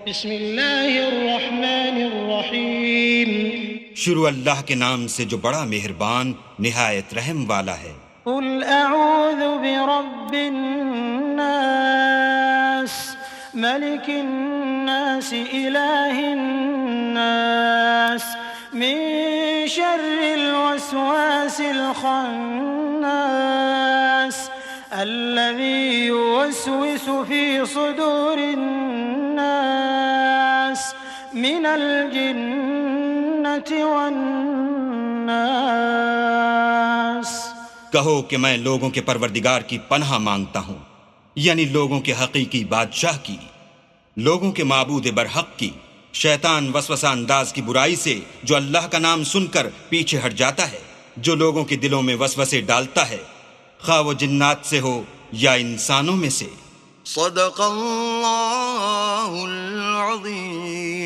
بسم اللہ الرحمن الرحیم شروع اللہ کے نام سے جو بڑا مہربان نہایت رحم والا ہے۔ قل اعوذ برب الناس ملک الناس الہ الناس من شر الوسواس الخناس الذي يوسوس في صدور الناس من الجنة والناس۔ کہو کہ میں لوگوں کے پروردگار کی پناہ مانگتا ہوں، یعنی لوگوں کے حقیقی بادشاہ کی، لوگوں کے معبود برحق کی، شیطان وسوسہ انداز کی برائی سے جو اللہ کا نام سن کر پیچھے ہٹ جاتا ہے، جو لوگوں کے دلوں میں وسوسے ڈالتا ہے، خواہ وہ جنات سے ہو یا انسانوں میں سے۔ صدق اللہ العظیم۔